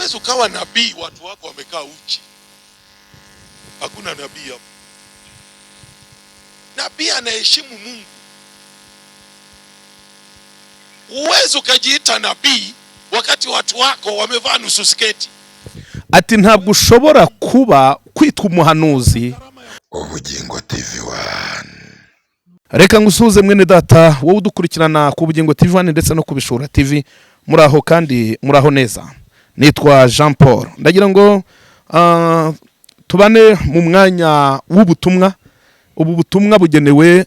Uwezo ukawa nabii watu wako wamekaa uchi. Hakuna nabii hapo. Nabii anaheshimu Mungu. Uwezo ukajiita nabii wakati watu wako wamevaa nusu sketi. Ati ntabwo ushobora kuba kwitwa umuhanuzi. Ubugingo TV1. Reka ngusuze mwene data wowe udukurikirana ku Bugingo TV1 ndetse no kubishura TV. Muraho kandi muraho neza. Nitwa Jean Paul. Ndagira ngo tubane mu mwanya w'ubutumwa. Ubu butumwa bugenewe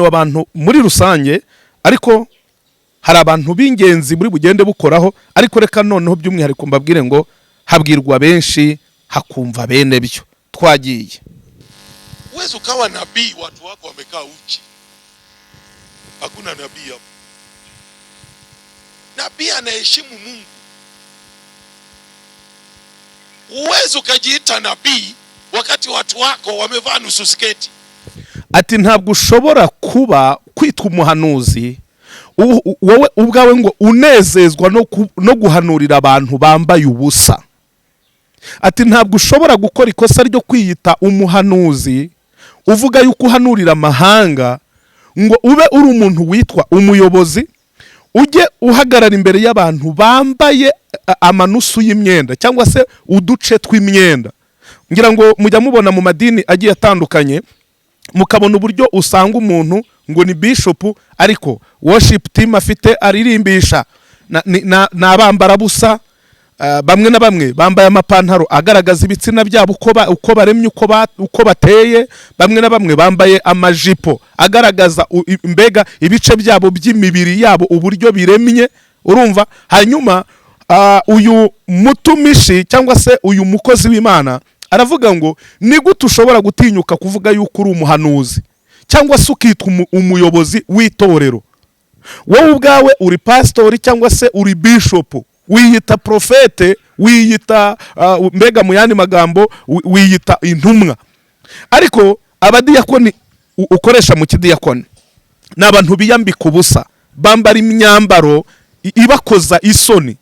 abantu muri rusange, ariko hari abantu b'ingenzi muri bugende bukoraho, ariko reka noneho by'umwihariko mbabwire ngo habwirwa benshi hakumva bene byo. Twagiye. Uwezo ukawa nabii watu wako wamekaa uchi. Hakuna nabii hapo. Nabii anaheshimu Mungu. Uwezo ukajiita nabii wakati watu wako wamevaa nusu sketi. Ati ntabwo ushobora kuba kwitwa umuhanuzi wowe ubwawe ngo unezezwa no guhanurira abantu bambaye ubusa. Ati ntabwo ushobora gukora ikosa ryo kwiyita umuhanuzi uvuga yuko uhanurira amahanga ngo ube uri umuntu witwa umuyobozi, ujye uhagarara imbere y'abantu bambaye amanusu y'imyenda cyangwa se uduce tw'imyenda. Ngira ngo mujya mubona mu madini agiye atandukanye, mukabona uburyo usanga umuntu ngo ni bishop ariko worship team afite aririmbisha n'abambara busa, bamwe na bamwe bambaye amapantaro agaragaza ibitsina byabo uko baremye uko bateye, bamwe na bamwe bambaye amajipo agaragaza mbega ibice byabo by'imibiri yabo uburyo biremye. Urumva, hanyuma uyu mutumishi cyangwa se uyu mukozi w'Imana aravuga ngo ni gute ushobora gutinyuka kuvuga yuko uri umuhanuzi cyangwa se ukitwa umuyobozi w'itorero. Wowe ubwawe uri pastor cyangwa se uri bishop, wiyita profete, wiyita mbega mu yandi magambo wiyita intumwa. Ariko abadiyakoni ukoresha mu kidiyakoni n'abantu biyambika ubusa, bambara imyambaro ibakoza isoni.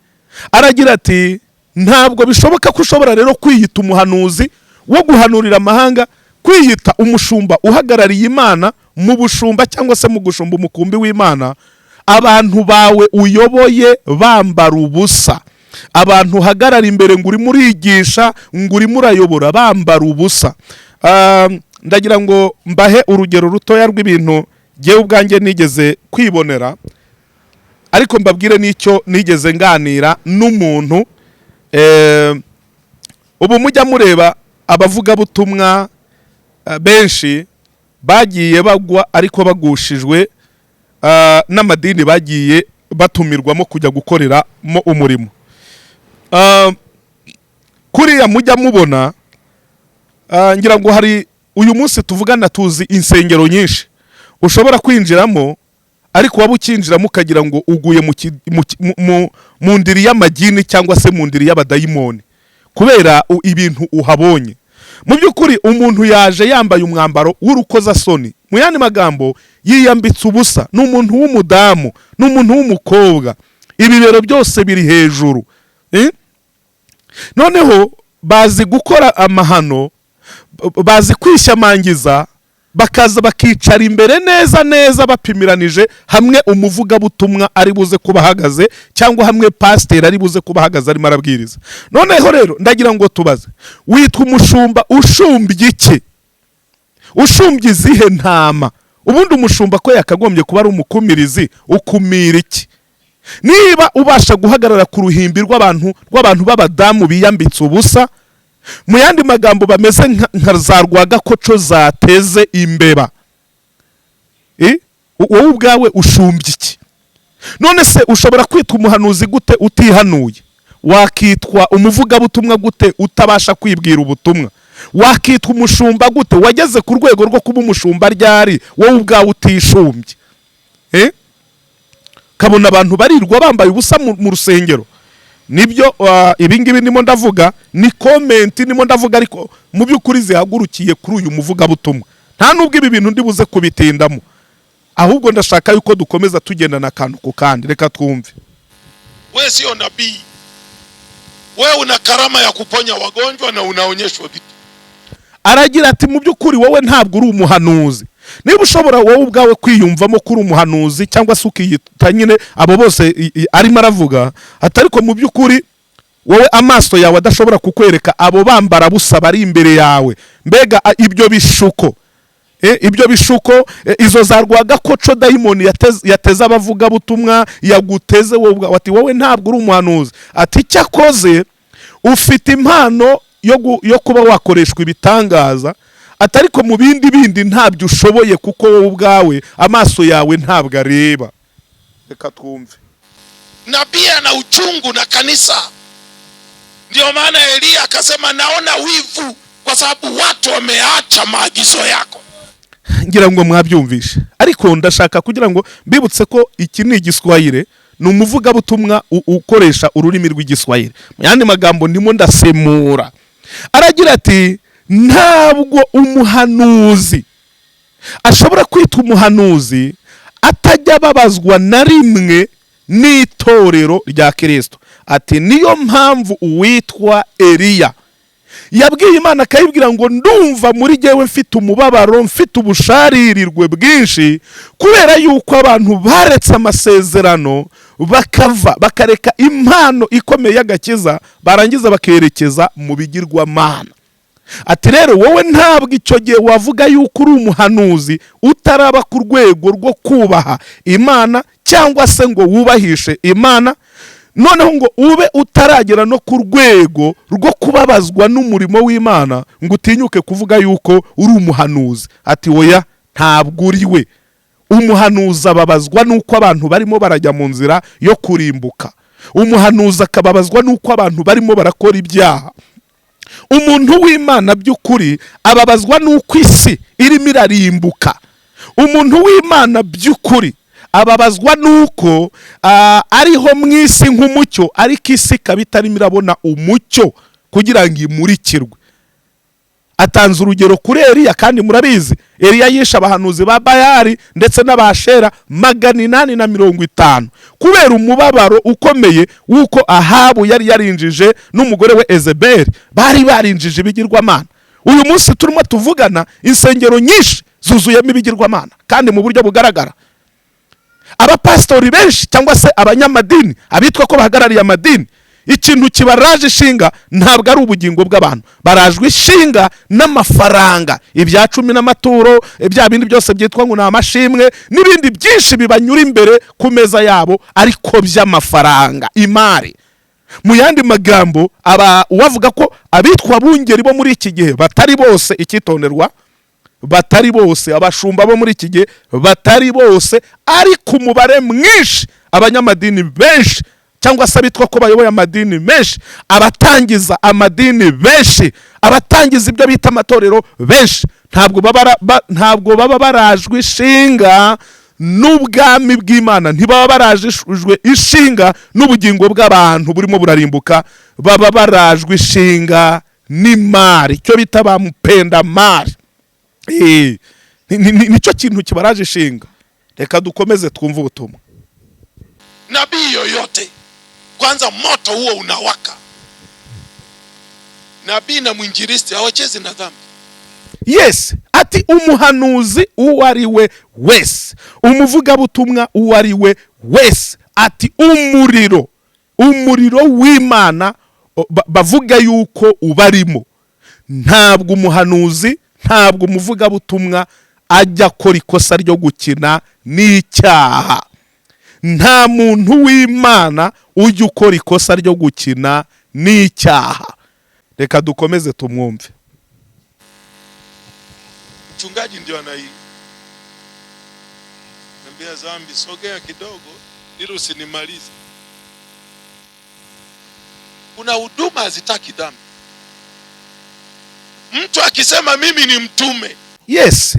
Aragira ati ntabwo bishoboka ko ushobora rero kwiyita umuhanuzi wo guhanurira amahanga, kwiyita umushumba uhagarariye Imana mu bushumba cyangwa se mu gushumba umukumbi w'Imana, abantu bawe uyoboye bambara ubusa, abantu uhagarara imbere ngo uri murigisha ngo uri murayobora bambara ubusa. Ndagira ngo mbahe urugero rutoya rw'ibintu jewe ubwanjye nigeze kwibonera, ariko mbabwire n'icyo nigeze nganira n'umuntu. Ubu mujya mureba abavuga butumwa benshi bagiye bagwa ariko bagushijwe n'amadini bagiye batumirwamo kujya gukoreramo umurimo. Kuriya mujya mubona, ngira ngo hari uyu munsi tuvugana tuzi insengero nyinshi ushobora kwinjiramo, ariko waba ukinjiramo ukagira ngo uguye mu ndiri y'amagini cyangwa se mu ndiri y'abadayimoni kubera ibintu uhabonye. Mu by'ukuri umuntu yaje yambaye umwambaro w'urukozasoni, mu yandi magambo yiyambitse ubusa, n'umuntu w'umudamu, n'umuntu w'umukobwa, ibibero byose biri hejuru. Noneho bazi gukora amahano, bazi kwishyamangiza, bakaza bakicara imbere neza bapimiranije hamwe umuvuga butumwa ari buze kubahagaze cyangwa hamwe pastor ari buze kubahagaze ari marabwiriza. Noneho rero ndagira ngo tubaze, witwa umushumba ushumbye iki? Ushumbye izihe ntama? Ubundi umushumba ko yakagombye kuba ari umukumirizi, ukumira iki? Niba ubasha guhagarara ku ruhimbi rw'abantu b'abadamu biyambitse ubusa, mu yandi magambo bameze nka za rwagakoco zateze imbeba, wowe ubwawe ushumbye iki? None se ushobora kwitwa umuhanuzi gute utihanuye? Wakitwa umuvugabutumwa gute utabasha kwibwira ubutumwa? Wakitwa umushumba gute wageze ku rwego rwo kuba umushumba ryari wowe ubwawe utishumbye? Kabona abantu barirwa bambaye ubusa mu rusengero. Nibyo ibingibi ndimo ndavuga ni comment ndimo ndavuga, ariko mu by'ukuri zihagurukiye kuri uyu muvuga butumwa. Nta nubwo ibi bintu ndibuze kubitindamo, ahubwo ndashaka yuko dukomeza tugendana akantu ku kandi. Reka twumve. Wewe sio nabii. wewe una karama ya kuponya wagonjwa na unaonyeshwa vitu. Aragira ati mu by'ukuri wowe ntabwo uri umuhanuzi. Niba ushobora wowe ubwawe kwiyumvamo kuri umuhanuzi cyangwa se ukiyita nyine abo bose arimo aravuga, atariko mu by'ukuri wowe amaso yawe adashobora kukwereka abo bambara busa bari imbere yawe. Mbega ibyo bishuko ibyo bishuko izo zarwaga koco daimoni yateza abavuga butumwa yaguteze wowe, ati wowe ntabwo uri umuhanuzi. Ati cyakoze ufite impano yo kuba wakoreshwa ibitangaza, atariko mu bindi ntabyo ushoboye kuko wowe ubwawe amaso yawe ntabwo areba. Reka twumve. Nabii ana uchungu na kanisa. Ndio maana Elia akasema naona wivu kwa sababu watu wameacha maagizo yako. Ngira ngo mwabyumvishe, ariko ndashaka kugira ngo mbibutse ko iki ni Igiswahili, ni umuvuga butumwa ukoresha ururimi rw'Igiswahili. Mu yandi magambo ndimo ndasemura. Aragira ati ntabwo umuhanuzi ashobora kwitwa umuhanuzi atajya babazwa na rimwe n'itorero rya Kristo. Ati niyo mpamvu uwitwa Eliya yabwiye Imana akayibwira ngo ndumva muri jewe mfite umubabaro, mfite ubusharirirwe bwinshi, kubera yuko abantu baretse amasezerano bakareka impano ikomeye y'agakiza, barangiza bakerekeza mu bigirwamana. Ati rero wowe ntabwo icyo gihe wavuga yuko uri umuhanuzi utaraba ku rwego rwo kubaha Imana cyangwa se ngo wubahishe Imana, noneho ngo ube utaragera no ku rwego rwo kubabazwa n'umurimo w'Imana ngo utinyuke kuvuga yuko uri umuhanuzi. Ati oya, ntabwo uri we. Umuhanuzi ababazwa nuko abantu barimo barajya mu nzira yo kurimbuka. Umuhanuzi akababazwa nuko abantu barimo barakora ibyaha. Umuntu w'Imana by'ukuri ababazwa nuko isi irimo irarimbuka. Umuntu w'Imana by'ukuri ababazwa nuko ariho mwisi nk'umucyo, ariko isi kabitarimo irabona umucyo kugira ngo imurikirwe. Atanze urugero kuri Eliya, kandi murabizi Eliya yisha abahanuzi ba Bayali ndetse n'abashera 850 kubera umubabaro ukomeye wuko Ahabu yari yarinjije n'umugore we Ezebeli bari barinjije ibigirwamana. Uyu munsi turimo tuvugana insengero nyinshi zuzuyemo ibigirwamana kandi mu buryo bugaragara. Abapastori benshi cyangwa se abanyamadini abitwa ko bahagarariye amadini, ikintu kibaraje ishinga ntabwo ari ubugingo bw'abantu, barajwe ishinga n'amafaranga, ibya 10 n'amaturo, ibya bindi byose byitwa ngo n'amashimwe n'ibindi byinshi bibanyura imbere ku meza yabo, ariko by'amafaranga, imari. Mu yandi magambo uwavuga ko abitwa bungeri bo muri iki gihe batari bose, ikitonderwa, batari bose abashumba bo muri iki gihe, batari bose, ariko umubare mwinshi abanyamadini benshi cyangwa se bitwa ko bayoboye amadini menshi, abatangiza amadini benshi, abatangiza ibyo bita amatorero benshi, ntabwo baba barajwe ishinga n'ubwami bw'Imana, ntibaba barajwe ishinga n'ubugingo bw'abantu burimo burarimbuka, baba barajwe ishinga n'imari, cyo bita bamupenda mari. Nicyo kintu kibaraje ishinga. Reka dukomeze twumve ubutumwa. Nabii yoyote kwanza moto huo unawaka. Nabii na mwinjilisti hawachezi na dhambi. Yes, ati umuhanuzi uwo ari we wese, umuvuga butumwa uwo ari we wese, ati umuriro w'Imana bavuga yuko ubarimo. Ntabwo umuhanuzi, ntabwo umuvuga butumwa ajya akora ikosa ryo gukina n'icyaha. Nta muntu w'Imana ujya ukora ikosa ryo gukina n'icyaha. Reka dukomeze tumwumve. Mchungaji ndio anaiambia zambi, sogea kidogo ili usinimalize. Kuna huduma hazitaki dhambi. Mtu akisema mimi ni mtume, yes,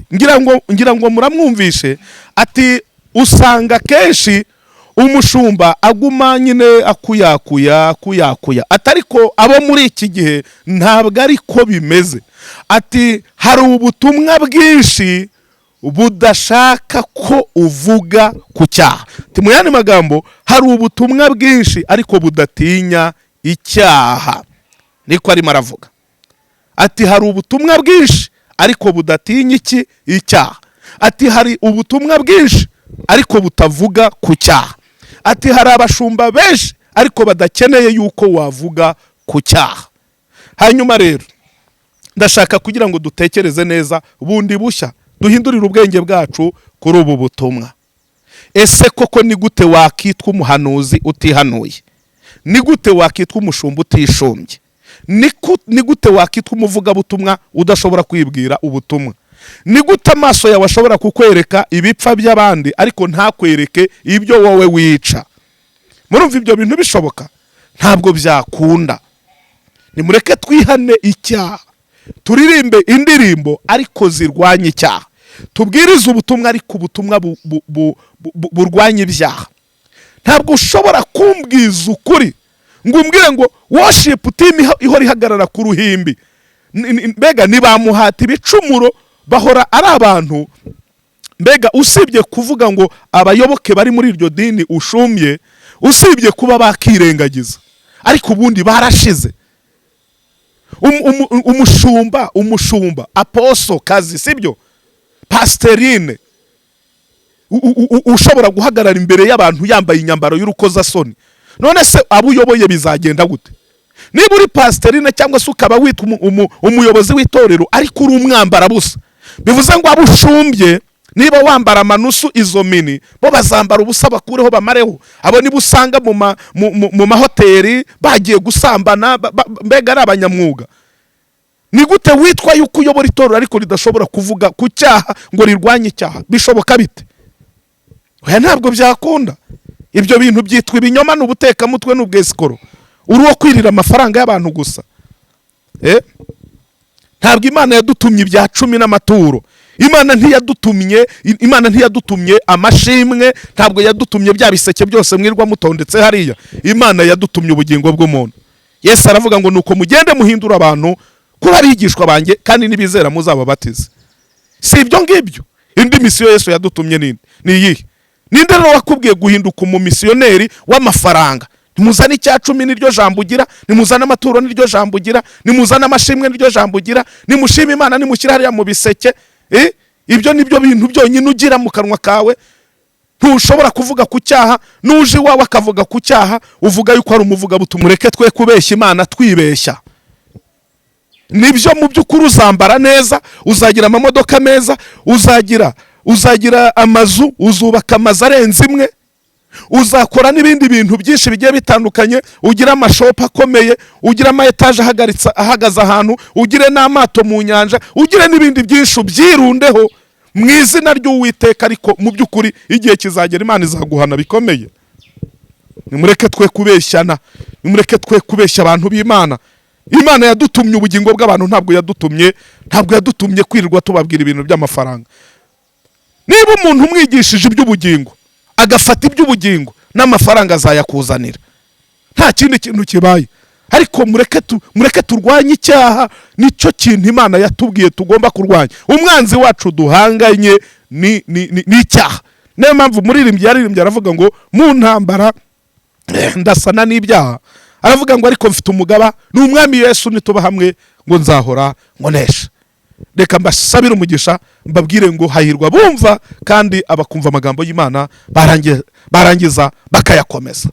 ngira ngo muramwumvishe, ati usanga kenshi umushumba aguma nyine akuyakuya, atariko abo muri iki gihe ntabwo ariko bimeze. Ati hari ubutumwa bwinshi budashaka ko uvuga ku cyaha. Ati mu yandi magambo hari ubutumwa bwinshi ariko budatinya icyaha. Niko arimo aravuga ati hari ubutumwa bwinshi ariko budatinya iki? Icyaha. Ati hari ubutumwa bwinshi ariko butavuga ku cyaha. Ati hari abashumba benshi ariko badakeneye yuko wavuga ku cyaha. Hanyuma rero ndashaka kugira ngo dutekereze neza bundi bushya, duhindurire ubwenge bwacu kuri ubu butumwa. Ese koko ni gute wakitwa umuhanuzi utihanuye? Ni gute wakitwa umushumba utishumbye? Ni gute wakitwa umuvugabutumwa udashobora kwibwira ubutumwa? Ni gute amaso yawe ashobora kukwereka ibipfa by'abandi ariko ntakwereke ibyo wowe wica? Murumva ibyo bintu bishoboka? Ntabwo byakunda. Nimureke twihane icyaha, turirimbe indirimbo ariko zirwanya icyaha, tubwirize ubutumwa ariko ubutumwa burwanya ibyaha. Ntabwo ushobora kumbwiza ukuri ngo umbwire ngo worship team ihora ihagarara ku ruhimbi, mbega nibamuhata ibicumuro bahora ari abantu, mbega usibye kuvuga ngo abayoboke bari muri iryo dini ushumye, usibye kuba bakirengagiza, ariko ubundi barashize. Umushumba aposo kazi, sibyo? Pastorine ushobora guhagarara imbere y'abantu yambaye inyambaro y'urukozasoni. None se abo uyoboye bizagenda gute? Niba uri pastorine cyangwa se ukaba witwa umuyobozi w'itorero ariko uri umwambara busa, bivuze ngo abo ushumbye niba wambara amanusu izo mini, bo bazambara ubusa bakureho bamareho. Abo niba usanga mu mahoteli bagiye gusambana, mbega ari abanyamwuga. Ni gute witwa yuko uyobora itorero ariko ridashobora kuvuga ku cyaha ngo rirwanye icyaha? Bishoboka bite? Oya, ntabwo byakunda. Ibyo bintu byitwa ibinyoma n'ubutekamutwe n'ubwesikoro. Uri wo kwirira amafaranga y'abantu gusa. Ntabwo Imana yadutumye ibya 10 n'amaturo. Imana ntiyadutumye amashimwe, ntabwo yadutumye bya biseke byose mwirwa mutondetse hariya. Imana yadutumye ubugingo bw'umuntu. Yesu aravuga ngo nuko mugende muhindura abantu kuba abigishwa banjye kandi nibizera muzababatize. Si ibyo ngibyo. Indi misiyo Yesu yadutumye ni iyihe? Ninde rero wakubwiye guhinduka umumisiyoneri w'amafaranga? Nimuzana icya 10 niryo jambo ugira, nimuzana amaturo niryo jambo ugira, nimuzana amashimwe niryo jambo ugira, nimushima Imana nimushyira hariya mu biseke. Ibyo nibyo bintu byonyine ugira mu kanwa kawe. Ntushobora kuvuga ku cyaha, nuje iwawe akavuga ku cyaha uvuga yuko ari umuvuga butumwa. Mureke twe kubeshya Imana twibeshya. Nibyo mu by'ukuri uzambara neza, uzagira amamodoka meza, uzagira amazu, uzubaka amazu arenze imwe, uzakora n'ibindi bintu byinshi bigiye bitandukanye, ugira amashopa akomeye, ugira ama etage ahagaze ahantu, ugire n'amato mu nyanja, ugire n'ibindi byinshi ubyirundeho mu izina ry'Uwiteka, ariko mu by'ukuri igihe kizagera Imana izaguhana bikomeye. Nimureke twe kubeshyana, nimureke twe kubeshya abantu b'Imana. Imana yadutumye ubugingo bw'abantu, ntabwo yadutumye kwirirwa tubabwira ibintu by'amafaranga. Niba umuntu umwigishije iby'ubugingo agafata iby'ubugingo, n'amafaranga azayakuzanira, nta kindi kintu kibaye. Ariko mureke turwanye icyaha, nicyo kintu Imana yatubwiye tugomba kurwanya. Umwanzi wacu duhanganye ni icyaha. Niyo mpamvu muririmbyi yaririmbye aravuga ngo mu ntambara ndasana n'ibyaha, aravuga ngo ariko mfite umugaba n'umwami Yesu, nituba hamwe ngo nzahora ngonesha. Reka mbasabire umugisha, mbabwire ngo hahirwa bumva kandi abakumva amagambo y'Imana barangiza bakayakomeza.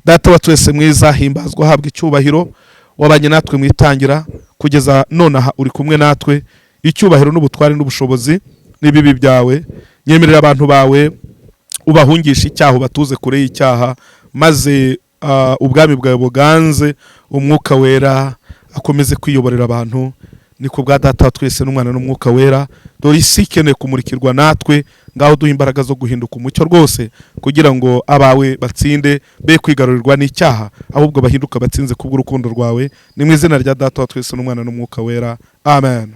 Data wa twese mwiza, himbazwa, habwa icyubahiro. Wabanye natwe mu itangira kugeza none aha uri kumwe natwe. Icyubahiro n'ubutwari n'ubushobozi n'ibibi byawe. Nyemerera abantu bawe ubahungisha icyaha, batuze kure y'icyaha, maze ubwami bwawe buganze, umwuka wera akomeze kwiyoborera abantu. Niko bwa Data twese n'Umwana n'Umwuka wera. Dore isi ikeneye kumurikirwa natwe, ngaho duha imbaraga zo guhinduka umucyo rwose, kugira ngo abawe batsinde, be kwigarurirwa n'icyaha, ahubwo bahinduka batsinze kubw'urukundo rwawe. Ni mu izina rya Data twese n'Umwana n'Umwuka wera. Amen.